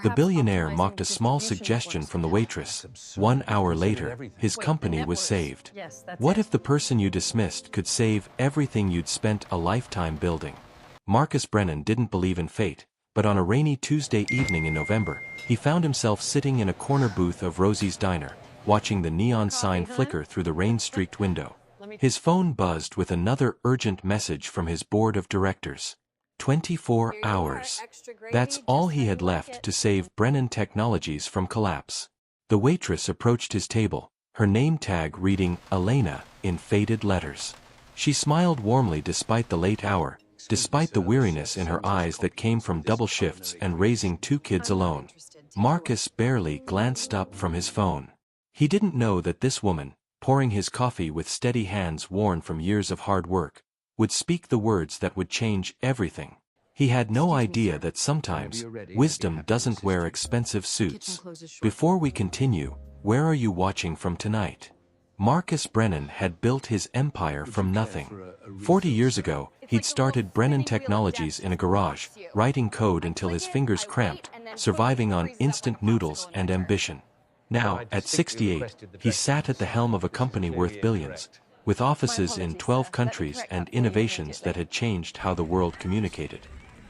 The billionaire mocked a small suggestion from the waitress. 1 hour later, his company was saved. What if the person you dismissed could save everything you'd spent a lifetime building? Marcus Brennan didn't believe in fate, but on a rainy Tuesday evening in November, he found himself sitting in a corner booth of Rosie's Diner, watching the neon sign flicker through the rain-streaked window. His phone buzzed with another urgent message from his board of directors. 24 hours. That's all he had left to save Brennan Technologies from collapse. The waitress approached his table, her name tag reading Elena in faded letters. She smiled warmly despite the late hour, despite the weariness in her eyes that came from double shifts and raising 2 kids alone. Marcus barely glanced up from his phone. He didn't know that this woman, pouring his coffee with steady hands worn from years of hard work, would speak the words that would change everything. He had no idea that sometimes, wisdom doesn't wear expensive suits. Before we continue, where are you watching from tonight? Marcus Brennan had built his empire from nothing. 40 years ago, he'd started Brennan Technologies in a garage, writing code until his fingers cramped, surviving on instant noodles and ambition. Now, at 68, he sat at the helm of a company worth billions, with offices in 12 countries and innovations that had changed how the world communicated.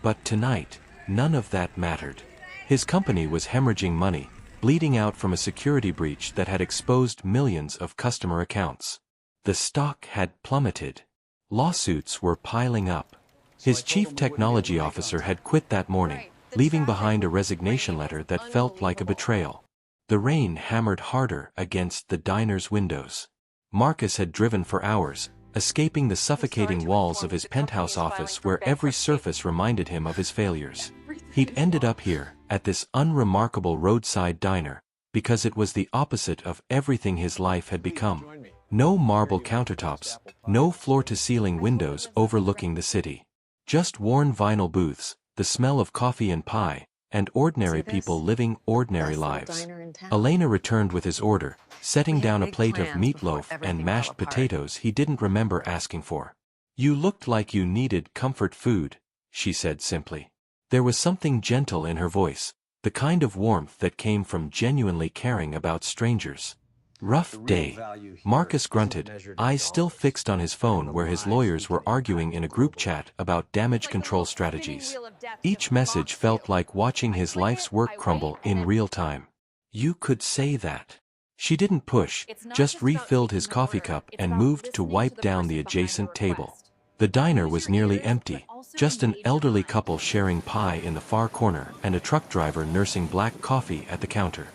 But tonight, none of that mattered. His company was hemorrhaging money, bleeding out from a security breach that had exposed millions of customer accounts. The stock had plummeted. Lawsuits were piling up. His chief technology officer had quit that morning, leaving behind a resignation letter that felt like a betrayal. The rain hammered harder against the diner's windows. Marcus had driven for hours, escaping the suffocating walls of his penthouse office where every surface reminded him of his failures. He'd ended up here, at this unremarkable roadside diner, because it was the opposite of everything his life had become. No marble countertops, no floor-to-ceiling windows overlooking the city. Just worn vinyl booths, the smell of coffee and pie, and ordinary people living ordinary lives. Elena returned with his order, setting down a plate of meatloaf and mashed potatoes he didn't remember asking for. "You looked like you needed comfort food," she said simply. There was something gentle in her voice, the kind of warmth that came from genuinely caring about strangers. "Rough day," Marcus grunted, eyes still fixed on his phone where his lawyers were arguing in a group chat about damage control strategies. Each message felt like watching his life's work crumble in real time. "You could say that." She didn't push, just refilled his coffee cup and moved to wipe down the adjacent table. The diner was nearly empty, just an elderly couple sharing pie in the far corner and a truck driver nursing black coffee at the counter.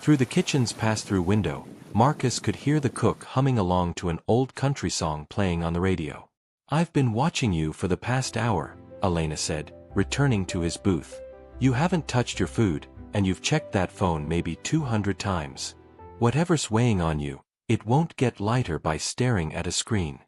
Through the kitchen's pass-through window, Marcus could hear the cook humming along to an old country song playing on the radio. "I've been watching you for the past hour," Elena said, returning to his booth. "You haven't touched your food, and you've checked that phone maybe 200 times. Whatever's weighing on you, it won't get lighter by staring at a screen."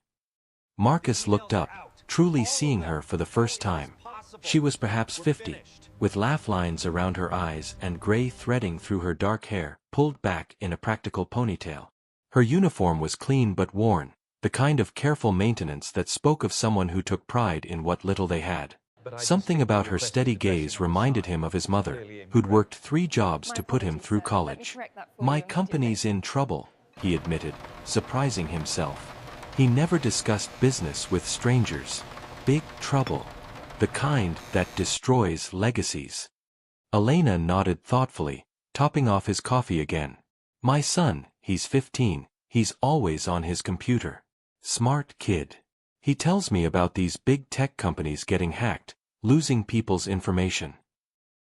Marcus looked up, truly seeing her for the first time. She was perhaps 50, with laugh lines around her eyes and gray threading through her dark hair, pulled back in a practical ponytail. Her uniform was clean but worn, the kind of careful maintenance that spoke of someone who took pride in what little they had. Something about her steady gaze reminded him of his mother, who'd worked 3 jobs to put him through college. "My company's in trouble," he admitted, surprising himself. He never discussed business with strangers. Big trouble. The kind that destroys legacies. Elena nodded thoughtfully, topping off his coffee again. "My son, he's 15, he's always on his computer. Smart kid. He tells me about these big tech companies getting hacked, losing people's information."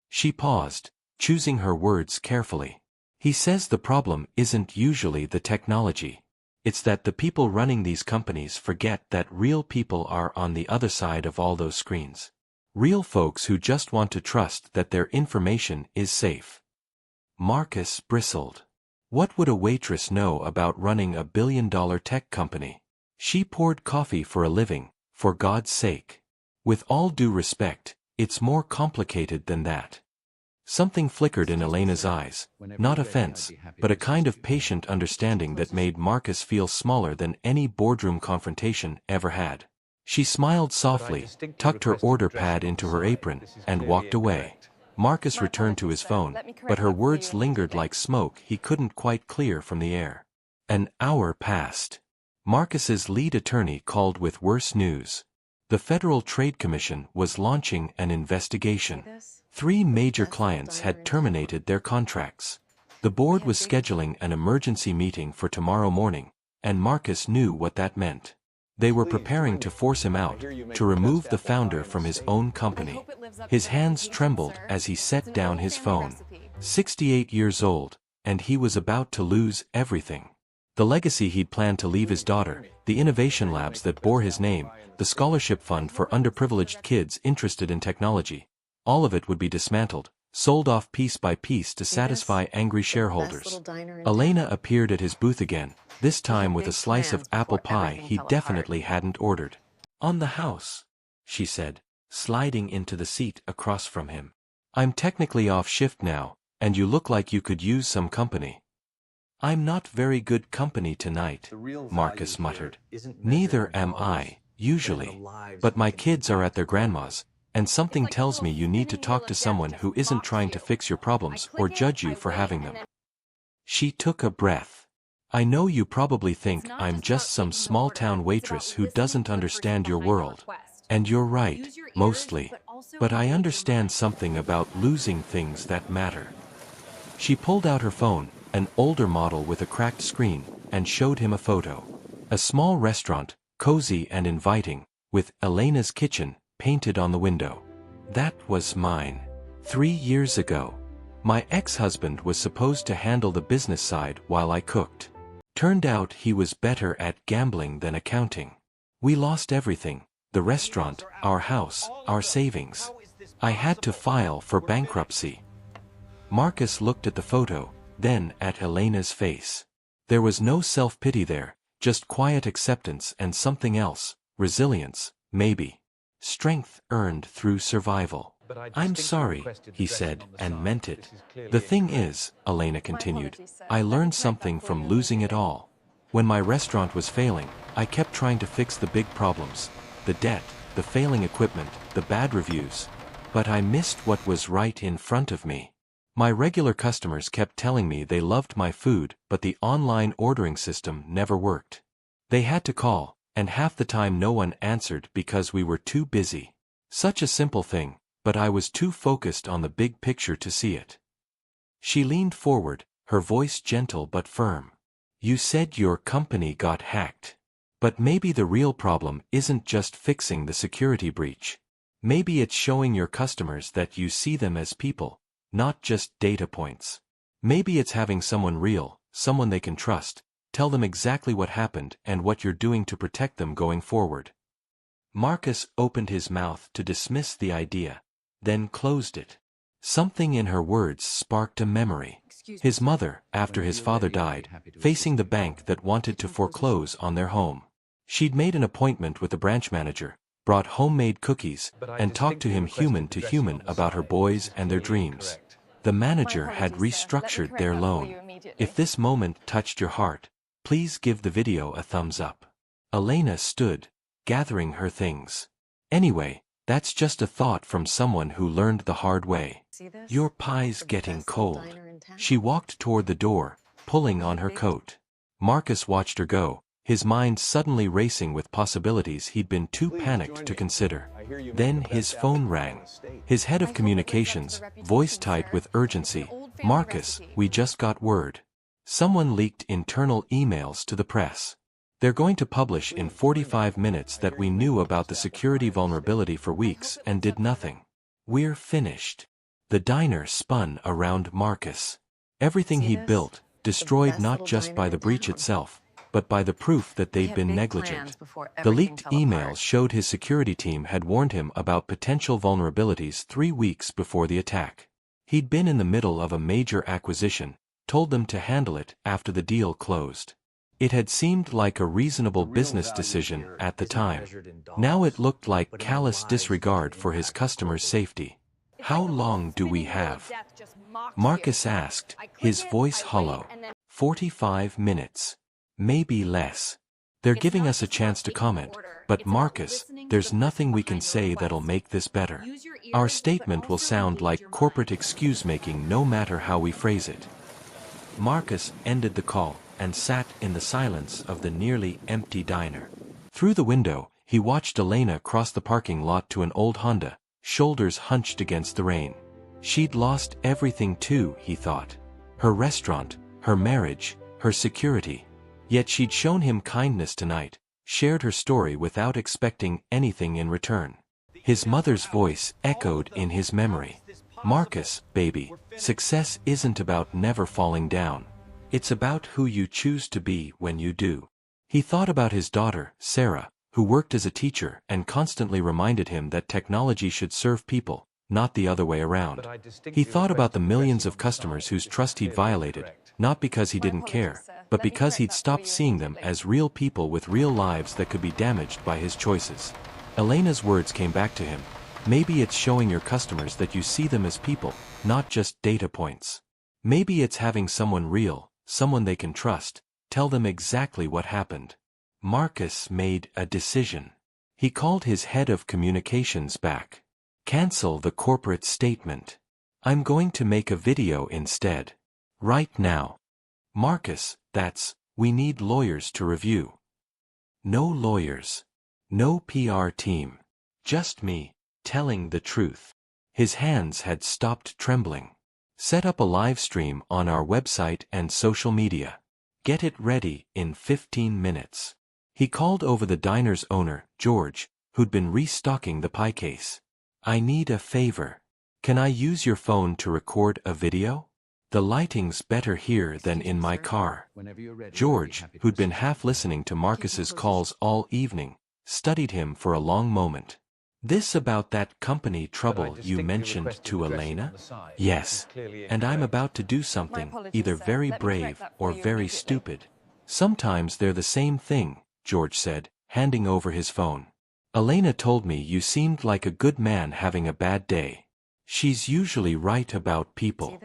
She paused, choosing her words carefully. "He says the problem isn't usually the technology. It's that the people running these companies forget that real people are on the other side of all those screens. Real folks who just want to trust that their information is safe." Marcus bristled. What would a waitress know about running a billion-dollar tech company? She poured coffee for a living, for God's sake. With all due respect, it's more complicated than that. Something flickered in Elena's eyes, not offense, but a kind of patient understanding that made Marcus feel smaller than any boardroom confrontation ever had. She smiled softly, tucked her order pad into her apron, and walked away. Marcus returned to his phone, but her words lingered like smoke he couldn't quite clear from the air. An hour passed. Marcus's lead attorney called with worse news. The Federal Trade Commission was launching an investigation. 3 major clients had terminated their contracts. The board was scheduling an emergency meeting for tomorrow morning, and Marcus knew what that meant. They were preparing to force him out, to remove the founder from his own company. His hands trembled as he set down his phone. 68 years old, and he was about to lose everything. The legacy he'd planned to leave his daughter, the innovation labs that bore his name, the scholarship fund for underprivileged kids interested in technology. All of it would be dismantled, sold off piece by piece to satisfy angry shareholders. Elena appeared at his booth again, this time with a slice of apple pie he definitely hadn't ordered. "On the house," she said, sliding into the seat across from him. "I'm technically off shift now, and you look like you could use some company." "I'm not very good company tonight," Marcus muttered. "Neither am I, usually. But my kids are at their grandma's, and something tells me you need to talk to someone who isn't trying to fix your problems or judge you for having them." She took a breath. "I know you probably think I'm just some small-town waitress who doesn't understand your world. And you're right, mostly. But I understand something about losing things that matter." She pulled out her phone, an older model with a cracked screen, and showed him a photo. A small restaurant, cozy and inviting, with Elena's kitchen painted on the window. "That was mine. 3 years ago. My ex-husband was supposed to handle the business side while I cooked. Turned out he was better at gambling than accounting. We lost everything, the restaurant, our house, our savings. I had to file for bankruptcy." Marcus looked at the photo, then at Elena's face. There was no self-pity there, just quiet acceptance and something else, resilience, maybe. Strength earned through survival. "I'm sorry," he said, and meant it. "The thing is," Elena continued, "I learned something from losing it all. When my restaurant was failing, I kept trying to fix the big problems, the debt, the failing equipment, the bad reviews. But I missed what was right in front of me. My regular customers kept telling me they loved my food, but the online ordering system never worked. They had to call, and half the time no one answered because we were too busy. Such a simple thing, but I was too focused on the big picture to see it." She leaned forward, her voice gentle but firm. "You said your company got hacked. But maybe the real problem isn't just fixing the security breach. Maybe it's showing your customers that you see them as people, not just data points. Maybe it's having someone real, someone they can trust, tell them exactly what happened and what you're doing to protect them going forward." Marcus opened his mouth to dismiss the idea, then closed it. Something in her words sparked a memory. His mother, after his father died, facing the bank that wanted to foreclose on their home. She'd made an appointment with the branch manager, brought homemade cookies, and talked to him human to human about her boys and their dreams. The manager had restructured their loan. If this moment touched your heart, please give the video a thumbs up. Elena stood, gathering her things. Anyway, that's just a thought from someone who learned the hard way. "Your pie's getting cold." She walked toward the door, pulling on her coat. Marcus watched her go, his mind suddenly racing with possibilities he'd been too panicked to consider. Then his phone rang. His head of communications, voice tight with urgency. "Marcus, we just got word. Someone leaked internal emails to the press. They're going to publish in 45 minutes that we knew about the security vulnerability for weeks and did nothing. We're finished." The diner spun around Marcus. Everything he'd built, destroyed not just by the breach itself, but by the proof that they'd been negligent. The leaked emails showed his security team had warned him about potential vulnerabilities 3 weeks before the attack. He'd been in the middle of a major acquisition, told them to handle it after the deal closed. It had seemed like a reasonable business decision at the time. Now it looked like callous disregard for his customers' safety. "How long do we have?" Marcus asked, his voice hollow. 45 minutes. Maybe less. They're giving us a chance to comment, but Marcus, there's nothing we can say that'll make this better. Our statement will sound like corporate excuse-making no matter how we phrase it. Marcus ended the call and sat in the silence of the nearly empty diner. Through the window, he watched Elena cross the parking lot to an old Honda, shoulders hunched against the rain. She'd lost everything too, he thought. Her restaurant, her marriage, her security. Yet she'd shown him kindness tonight, shared her story without expecting anything in return. His mother's voice echoed in his memory. Marcus, baby, success isn't about never falling down. It's about who you choose to be when you do. He thought about his daughter, Sarah, who worked as a teacher and constantly reminded him that technology should serve people, not the other way around. He thought about the millions of customers whose trust he'd violated, not because he didn't care, but because he'd stopped seeing them as real people with real lives that could be damaged by his choices. Elena's words came back to him. Maybe it's showing your customers that you see them as people, not just data points. Maybe it's having someone real, someone they can trust, tell them exactly what happened. Marcus made a decision. He called his head of communications back. Cancel the corporate statement. I'm going to make a video instead. Right now. Marcus, we need lawyers to review. No lawyers. No PR team. Just me, telling the truth. His hands had stopped trembling. Set up a live stream on our website and social media. Get it ready in 15 minutes. He called over the diner's owner, George, who'd been restocking the pie case. I need a favor. Can I use your phone to record a video? The lighting's better here than in my car. George, who'd been half listening to Marcus's calls all evening, studied him for a long moment. This about that company trouble you mentioned to Elena? Yes. And I'm about to do something, either very brave or very stupid. Sometimes they're the same thing, George said, handing over his phone. Elena told me you seemed like a good man having a bad day. She's usually right about people.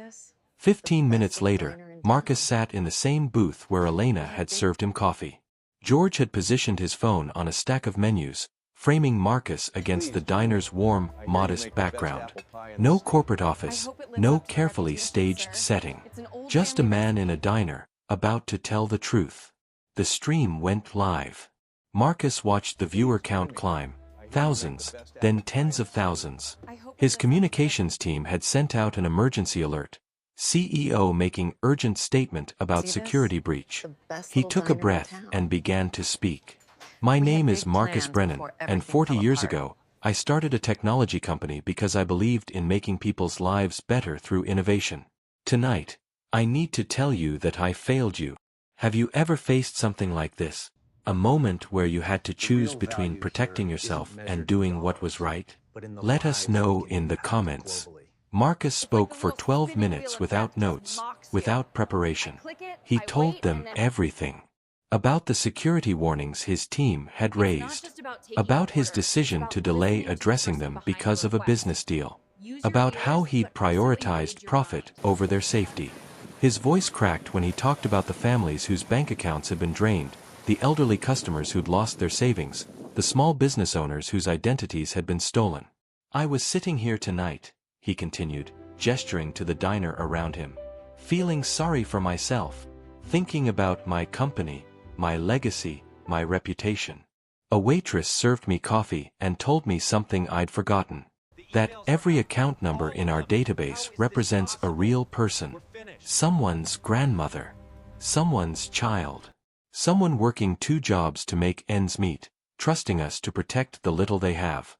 15 minutes later, Marcus sat in the same booth where Elena had served him coffee. George had positioned his phone on a stack of menus, framing Marcus against the diner's warm, modest background. No corporate office, no carefully staged setting. Just a man in a diner, about to tell the truth. The stream went live. Marcus watched the viewer count climb, thousands, then tens of thousands. His communications team had sent out an emergency alert. CEO making urgent statement about security breach. He took a breath and began to speak. My name is Marcus Brennan, and 40 years ago, I started a technology company because I believed in making people's lives better through innovation. Tonight, I need to tell you that I failed you. Have you ever faced something like this? A moment where you had to choose between protecting yourself and doing what was right? Let us know in the comments. Marcus spoke for 12 minutes without notes, without preparation. He told them everything. About the security warnings his team had raised. About his decision to delay addressing them because of a business deal. About how he'd prioritized profit over their safety. His voice cracked when he talked about the families whose bank accounts had been drained, the elderly customers who'd lost their savings, the small business owners whose identities had been stolen. I was sitting here tonight, he continued, gesturing to the diner around him, feeling sorry for myself, thinking about my company, my legacy, my reputation. A waitress served me coffee and told me something I'd forgotten. That every account number in our database represents a real person. Someone's grandmother. Someone's child. Someone working 2 jobs to make ends meet, trusting us to protect the little they have.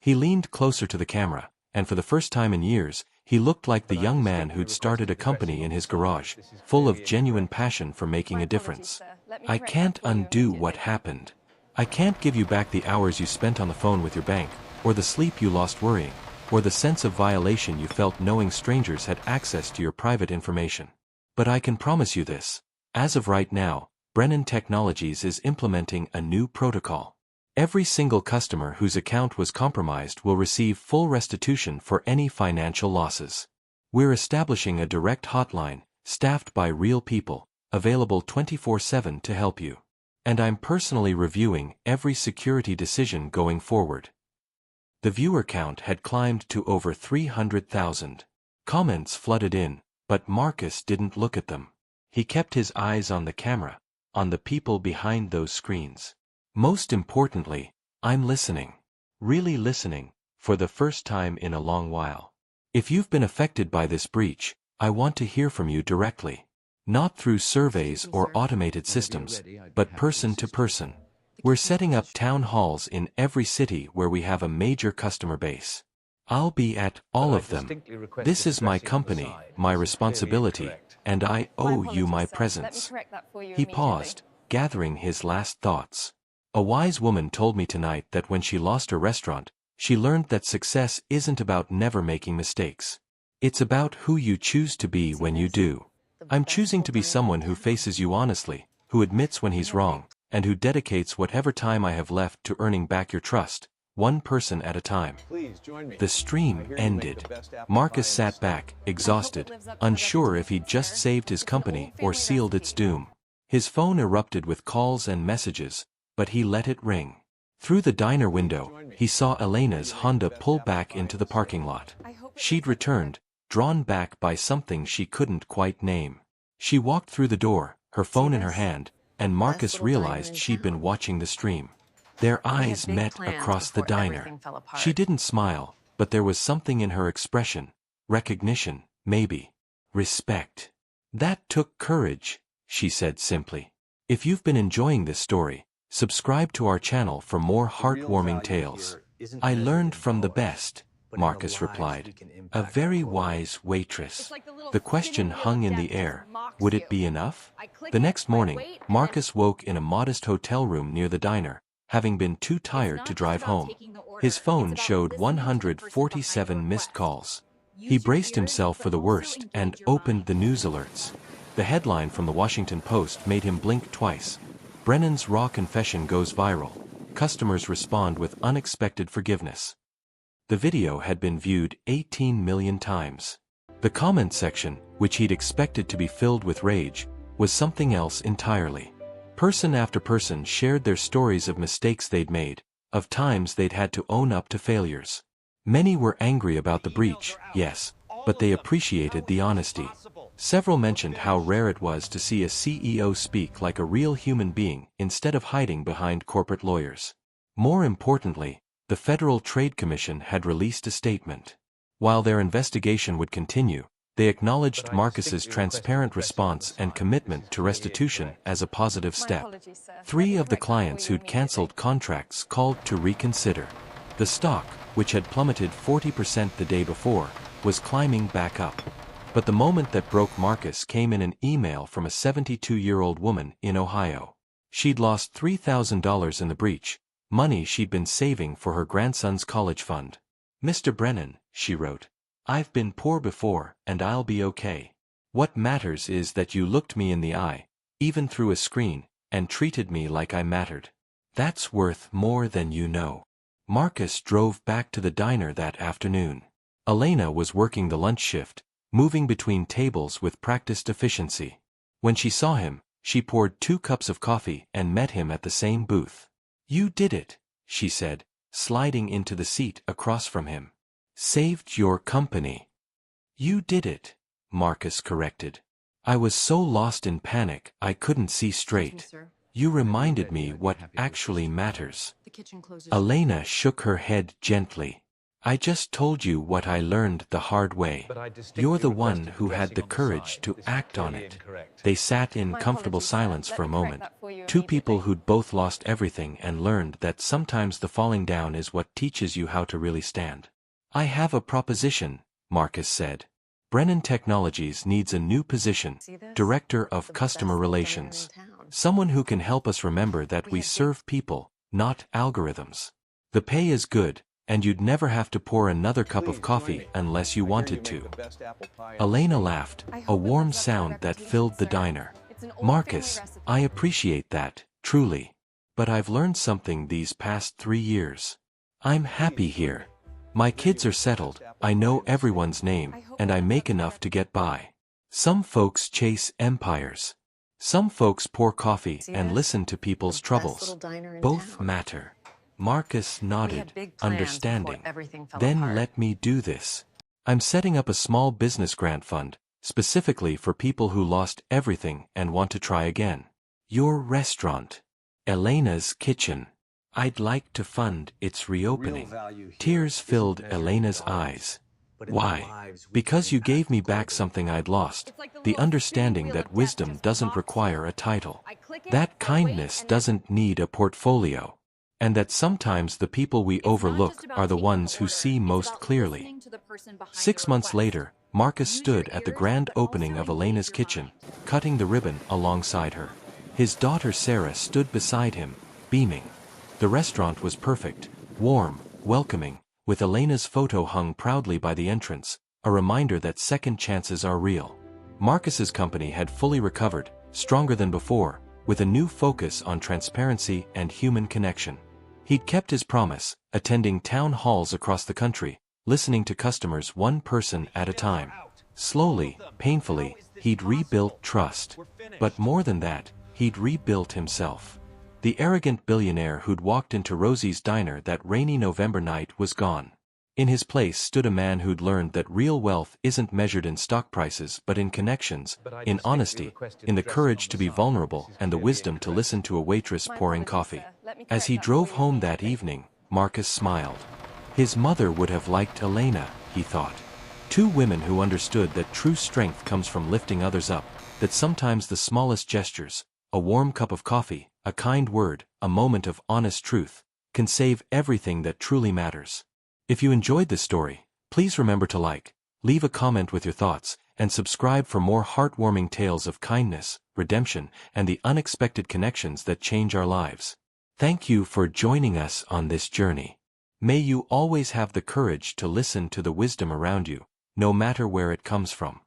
He leaned closer to the camera, and for the first time in years, he looked like the young man who'd started a company in his garage, full of genuine passion for making a difference. I can't undo what happened. I can't give you back the hours you spent on the phone with your bank, or the sleep you lost worrying, or the sense of violation you felt knowing strangers had access to your private information. But I can promise you this. As of right now, Brennan Technologies is implementing a new protocol. Every single customer whose account was compromised will receive full restitution for any financial losses. We're establishing a direct hotline, staffed by real people, available 24/7 to help you. And I'm personally reviewing every security decision going forward. The viewer count had climbed to over 300,000. Comments flooded in, but Marcus didn't look at them. He kept his eyes on the camera, on the people behind those screens. Most importantly, I'm listening. Really listening, for the first time in a long while. If you've been affected by this breach, I want to hear from you directly. Not through surveys or automated systems, but person to person. We're setting up town halls in every city where we have a major customer base. I'll be at all of them. This is my company, my responsibility, and I owe you my presence. He paused, gathering his last thoughts. A wise woman told me tonight that when she lost her restaurant, she learned that success isn't about never making mistakes. It's about who you choose to be when you do. I'm choosing to be someone who faces you honestly, who admits when he's wrong, and who dedicates whatever time I have left to earning back your trust, one person at a time. The stream ended. Marcus sat back, exhausted, unsure if he'd just saved his company or sealed its doom. His phone erupted with calls and messages, but he let it ring. Through the diner window, he saw Elena's Honda pull back into the parking lot. She'd returned, drawn back by something she couldn't quite name. She walked through the door, her phone in her hand, and Marcus realized she'd been watching the stream. Their eyes met across the diner. She didn't smile, but there was something in her expression. Recognition, maybe. Respect. That took courage, she said simply. If you've been enjoying this story, subscribe to our channel for more heartwarming tales. I learned from the best, Marcus replied. A very wise waitress. The question hung in the air. Would it be enough? The next morning, Marcus woke in a modest hotel room near the diner, having been too tired to drive home. His phone showed 147 missed calls. He braced himself for the worst and opened the news alerts. The headline from the Washington Post made him blink twice. Brennan's raw confession goes viral. Customers respond with unexpected forgiveness. The video had been viewed 18 million times. The comment section, which he'd expected to be filled with rage, was something else entirely. Person after person shared their stories of mistakes they'd made, of times they'd had to own up to failures. Many were angry about the breach, yes, but they appreciated the honesty. Several mentioned how rare it was to see a CEO speak like a real human being instead of hiding behind corporate lawyers. More importantly, the Federal Trade Commission had released a statement. While their investigation would continue, they acknowledged Marcus's transparent response and commitment to restitution as a positive step. 3 of the clients who'd canceled contracts called to reconsider. The stock, which had plummeted 40% the day before, was climbing back up. But the moment that broke Marcus came in an email from a 72-year-old woman in Ohio. She'd lost $3,000 in the breach, money she'd been saving for her grandson's college fund. Mr. Brennan, she wrote, I've been poor before, and I'll be okay. What matters is that you looked me in the eye, even through a screen, and treated me like I mattered. That's worth more than you know. Marcus drove back to the diner that afternoon. Elena was working the lunch shift, moving between tables with practiced efficiency. When she saw him, she poured 2 cups of coffee and met him at the same booth. You did it, she said, sliding into the seat across from him. Saved your company. You did it, Marcus corrected. I was so lost in panic I couldn't see straight. You reminded me what actually matters. Elena shook her head gently. I just told you what I learned the hard way. You're the one who had the courage to act on it. They sat in comfortable silence for a moment. 2 people who'd both lost everything and learned that sometimes the falling down is what teaches you how to really stand. I have a proposition, Marcus said. Brennan Technologies needs a new position, Director of Customer Relations. Someone who can help us remember that we serve people, not algorithms. The pay is good, and you'd never have to pour another cup of coffee unless you wanted to. Elena laughed, a warm sound that filled the diner. Marcus, I appreciate that, truly. But I've learned something these past 3 years. I'm happy here. My kids are settled, I know everyone's name, and I make enough to get by. Some folks chase empires. Some folks pour coffee and listen to people's troubles. Both matter. Marcus nodded, understanding. Then let me do this. I'm setting up a small business grant fund, specifically for people who lost everything and want to try again. Your restaurant. Elena's Kitchen. I'd like to fund its reopening. Tears filled Elena's eyes. Why? Because you gave me back something I'd lost, the understanding that wisdom doesn't require a title, that kindness doesn't need a portfolio, and that sometimes the people we overlook are the ones who see most clearly. 6 months later, Marcus stood at the grand opening of Elena's Kitchen, cutting the ribbon alongside her. His daughter Sarah stood beside him, beaming. The restaurant was perfect, warm, welcoming, with Elena's photo hung proudly by the entrance, a reminder that second chances are real. Marcus's company had fully recovered, stronger than before, with a new focus on transparency and human connection. He'd kept his promise, attending town halls across the country, listening to customers one person at a time. Slowly, painfully, he'd rebuilt trust. But more than that, he'd rebuilt himself. The arrogant billionaire who'd walked into Rosie's diner that rainy November night was gone. In his place stood a man who'd learned that real wealth isn't measured in stock prices but in connections, in honesty, in the courage to be vulnerable and the wisdom to listen to a waitress pouring coffee. As he drove home that evening, Marcus smiled. His mother would have liked Elena, he thought. Two women who understood that true strength comes from lifting others up, that sometimes the smallest gestures, a warm cup of coffee, a kind word, a moment of honest truth, can save everything that truly matters. If you enjoyed this story, please remember to like, leave a comment with your thoughts, and subscribe for more heartwarming tales of kindness, redemption, and the unexpected connections that change our lives. Thank you for joining us on this journey. May you always have the courage to listen to the wisdom around you, no matter where it comes from.